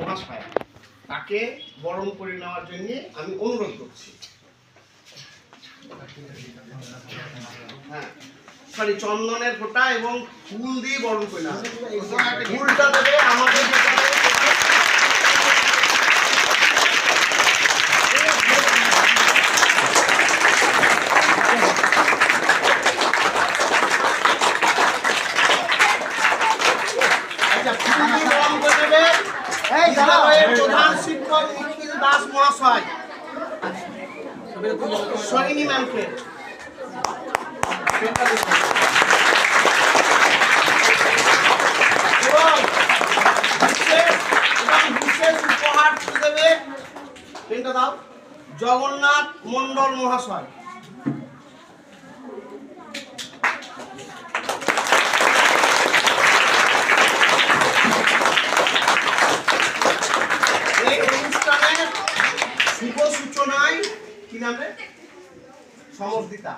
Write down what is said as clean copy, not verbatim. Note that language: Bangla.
মহাশয় তাকে বরণ করে নেওয়ার জন্য আমি অনুরোধ করছি। হ্যাঁ, সরি, চন্দনের ফোঁটা এবং ফুল দিয়ে বরণ করে নেওয়া। ফুলটা দেবে আমাদের প্রধান শিক্ষক নিখিল দাস মহাশয় সৈনী ম্যামকে বিশেষ উপহার দেবে পেনটা দাও জগন্নাথ মন্ডল মহাশয়। শুভ সূচনায় কি নামে সমর্দিতা